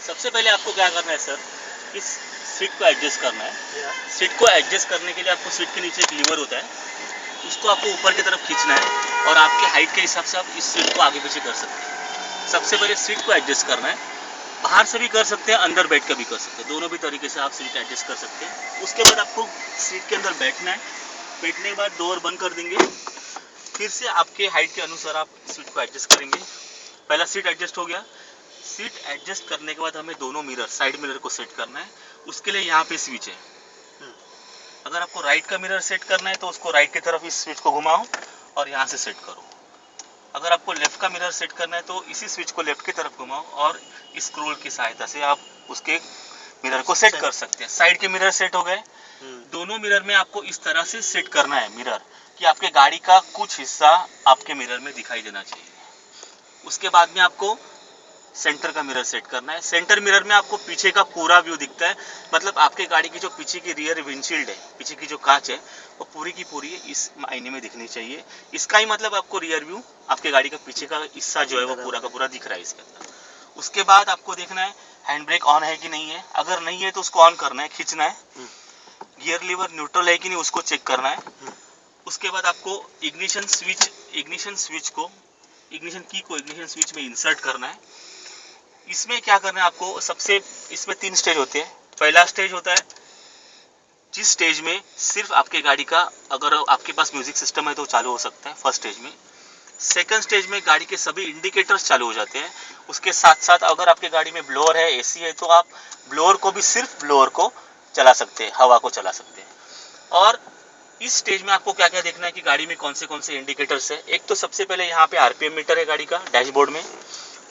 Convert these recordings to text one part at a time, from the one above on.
सबसे पहले आपको क्या करना है सर, इस सीट को एडजस्ट करना है। सीट को एडजस्ट करने के लिए आपको सीट के नीचे एक लीवर होता है, उसको आपको ऊपर की तरफ खींचना है और आपके हाइट के हिसाब से आप इस सीट को आगे पीछे कर सकते हैं। सबसे पहले सीट को एडजस्ट करना है, बाहर से भी कर सकते हैं, अंदर बैठ कर भी कर सकते हैं, दोनों भी तरीके से आप सीट एडजस्ट कर सकते हैं। उसके बाद आपको सीट के अंदर बैठना है, बैठने के बाद डोर बंद कर देंगे, फिर से आपके हाइट के अनुसार आप सीट को एडजस्ट करेंगे। पहला सीट एडजस्ट हो गया। सीट एडजस्ट करने के बाद हमें दोनों मिरर, साइड मिरर को सेट करना है। उसके लिए यहाँ पे स्विच है, अगर आपको राइट का मिरर सेट करना है तो उसको राइट की तरफ इस स्विच को घुमाओ और यहाँ से सेट करो। अगर आपको लेफ्ट का मिरर सेट करना है तो इसी स्विच को लेफ्ट की तरफ घुमाओ और इस स्क्रोल की सहायता से आप उसके मिरर को सेट कर सकते हैं। साइड के मिरर सेट हो गए। दोनों मिरर में आपको इस तरह से सेट करना है मिरर कि आपके गाड़ी का कुछ हिस्सा आपके मिरर में दिखाई देना चाहिए। उसके बाद में आपको सेंटर का मिरर सेट करना है। सेंटर मिरर में आपको पीछे का पूरा व्यू दिखता है, मतलब आपके गाड़ी की जो पीछे की रियर विंडशील्ड है, पीछे की जो कांच है, वो पूरी की पूरी इस आईने में दिखनी चाहिए। इसका ही मतलब आपको रियर व्यू, आपके गाड़ी का पीछे का हिस्सा जो है वो पूरा का पूरा दिख रहा है इसके अंदर। उसके बाद आपको देखना है हैंड ब्रेक ऑन है कि नहीं है। अगर नहीं है तो उसको ऑन करना है, खींचना है। गियर लीवर न्यूट्रल है कि नहीं उसको चेक करना है। उसके बाद आपको इग्निशन की को इग्निशन स्विच में इंसर्ट करना है। इसमें क्या करना है आपको, इसमें 3 स्टेज होते हैं। पहला स्टेज होता है जिस स्टेज में सिर्फ आपके गाड़ी का, अगर आपके पास म्यूजिक सिस्टम है तो चालू हो सकता है फर्स्ट स्टेज में। सेकंड स्टेज में गाड़ी के सभी इंडिकेटर्स चालू हो जाते हैं। उसके साथ साथ अगर आपके गाड़ी में ब्लोअर है, एसी है, तो आप ब्लोअर को भी, सिर्फ ब्लोअर को चला सकते हैं, हवा को चला सकते हैं। और इस स्टेज में आपको क्या क्या देखना है कि गाड़ी में कौन से इंडिकेटर्स है। एक तो सबसे पहले यहाँ पे आरपीएम मीटर है गाड़ी का डैशबोर्ड में,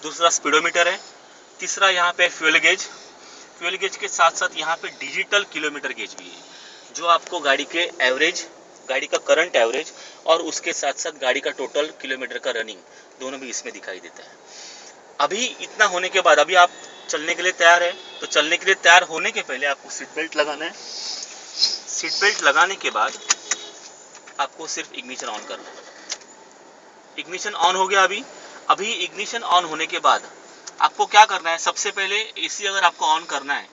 दूसरा स्पीडोमीटर है, तीसरा यहाँ पे फ्यूल गेज के साथ साथ यहाँ पे डिजिटल किलोमीटर गेज भी है, जो आपको गाड़ी के एवरेज, गाड़ी का करंट एवरेज और उसके साथ साथ गाड़ी का टोटल किलोमीटर का रनिंग, दोनों भी इसमें दिखाई देता है। अभी इतना होने के बाद अभी आप चलने के लिए तैयार है, तो चलने के लिए तैयार होने के पहले आपको सीट बेल्ट लगाना है। सीट बेल्ट लगाने के बाद आपको सिर्फ इग्निशन ऑन करना है। इग्निशन ऑन हो गया। अभी इग्निशन ऑन होने के बाद आपको क्या करना है, सबसे पहले एसी अगर आपको ऑन करना है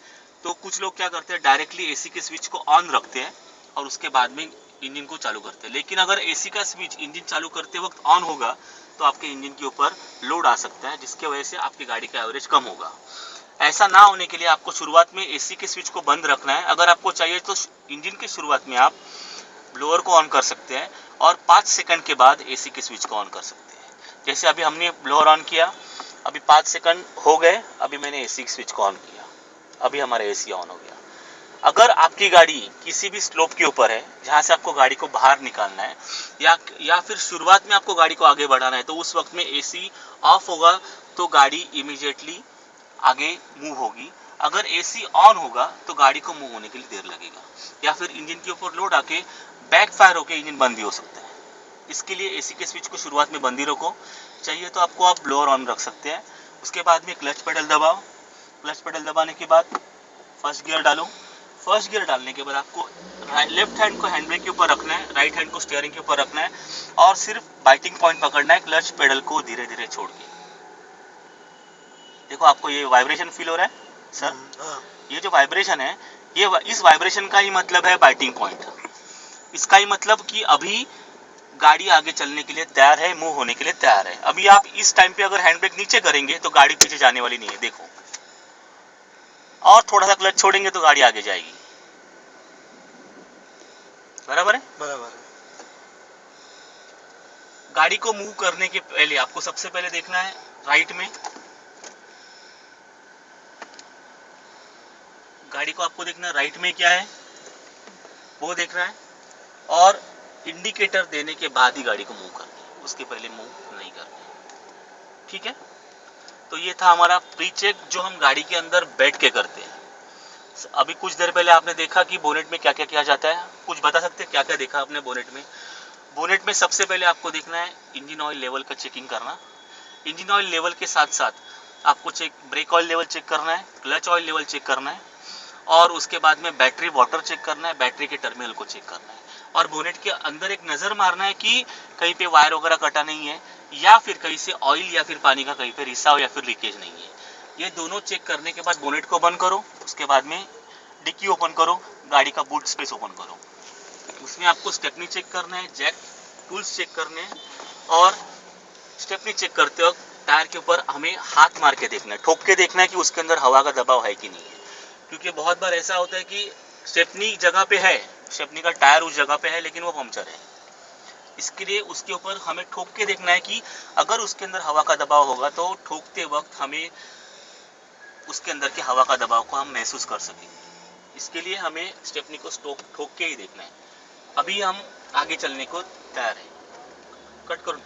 तो कुछ लोग क्या करते हैं, डायरेक्टली एसी के स्विच को ऑन रखते हैं और उसके बाद में इंजन को चालू करते हैं। लेकिन अगर एसी का स्विच इंजन चालू करते वक्त ऑन होगा तो आपके इंजन के ऊपर लोड आ सकता है, जिसके वजह से आपकी गाड़ी का एवरेज कम होगा। ऐसा ना होने के लिए आपको शुरुआत में एसी के स्विच को बंद रखना है। अगर आपको चाहिए तो इंजन की शुरुआत में आप ब्लोअर को ऑन कर सकते हैं और 5 सेकंड के बाद एसी के स्विच को ऑन कर सकते हैं। जैसे अभी हमने ब्लोअर ऑन किया, अभी 5 सेकंड हो गए, अभी मैंने एसी के स्विच को ऑन किया, अभी हमारा एसी ऑन हो गया। अगर आपकी गाड़ी किसी भी स्लोप के ऊपर है जहां से आपको गाड़ी को बाहर निकालना है या फिर शुरुआत में आपको गाड़ी को आगे बढ़ाना है, तो उस वक्त में एसी ऑफ होगा तो गाड़ी इमीडिएटली आगे मूव होगी। अगर एसी ऑन होगा तो गाड़ी को मूव होने के लिए देर लगेगा, या फिर इंजन के ऊपर लोड आके बैक फायर होकर इंजन बंद भी हो सकता है। इसके लिए एसी के स्विच को शुरुआत में बंद ही रखो। चाहिए तो आपको आप ब्लोअर ऑन रख सकते हैं। उसके बाद में क्लच पेडल दबाओ। क्लच पेडल दबाने के बाद फर्स्ट गियर डालो। फर्स्ट गियर डालने के बाद आपको लेफ्ट हैंड को हैंड ब्रेक के ऊपर रखना है, राइट हैंड को स्टीयरिंग के ऊपर रखना है और सिर्फ बाइटिंग पॉइंट पकड़ना है, क्लच पेडल को धीरे धीरे छोड़ के। देखो आपको ये वाइब्रेशन फील हो रहा है सर, ये जो वाइब्रेशन है, ये इस वाइब्रेशन का ही मतलब है बाइटिंग पॉइंट। इसका ही मतलब कि अभी गाड़ी आगे चलने के लिए तैयार है, मूव होने के लिए तैयार है। अभी आप इस टाइम पे अगर हैंड ब्रेक नीचे करेंगे तो गाड़ी पीछे जाने वाली नहीं है, देखो, और थोड़ा सा क्लच छोड़ेंगे तो गाड़ी आगे जाएगी। बराबर है? बराबर है। गाड़ी को मूव करने के पहले आपको सबसे पहले देखना है राइट में, गाड़ी को आपको देखना है राइट में क्या है वो देखना है, और इंडिकेटर देने के बाद ही गाड़ी को मूव करना है, उसके पहले मूव नहीं करना है। ठीक है? तो ये था हमारा प्री चेक जो हम गाड़ी के अंदर बैठ के करते हैं। अभी कुछ देर पहले आपने देखा कि बोनेट में क्या क्या किया जाता है। कुछ बता सकते हैं क्या क्या देखा आपने बोनेट में? बोनेट में सबसे पहले आपको देखना है इंजन ऑयल लेवल का चेकिंग करना। इंजन ऑयल लेवल के साथ साथ आपको ब्रेक ऑयल लेवल चेक करना है, क्लच ऑयल लेवल चेक करना है, और उसके बाद में बैटरी वाटर चेक करना है, बैटरी के टर्मिनल को चेक करना है, और बोनेट के अंदर एक नज़र मारना है कि कहीं पे वायर वगैरह कटा नहीं है, या फिर कहीं से ऑयल या फिर पानी का कहीं पे रिसाव या फिर लीकेज नहीं है। ये दोनों चेक करने के बाद बोनेट को बंद करो, उसके बाद में डिक्की ओपन करो, गाड़ी का बूट स्पेस ओपन करो। उसमें आपको स्टेपनी चेक करना है, जैक टूल्स चेक करने हैं, और स्टेपनी चेक करते वक्त टायर के ऊपर हमें हाथ मार के देखना है, ठोक के देखना है कि उसके अंदर हवा का दबाव है कि नहीं है। क्योंकि बहुत बार ऐसा होता है कि स्टेपनी जगह पे है, स्टेपनी का टायर उस जगह पे है लेकिन वो पंक्चर है। इसके लिए उसके ऊपर हमें ठोक के देखना है कि अगर उसके अंदर हवा का दबाव होगा तो ठोकते वक्त हमें उसके अंदर के हवा का दबाव को हम महसूस कर सकें। इसके लिए हमें स्टेपनी को ठोक के ही देखना है। अभी हम आगे चलने को तैयार हैं। कट करो।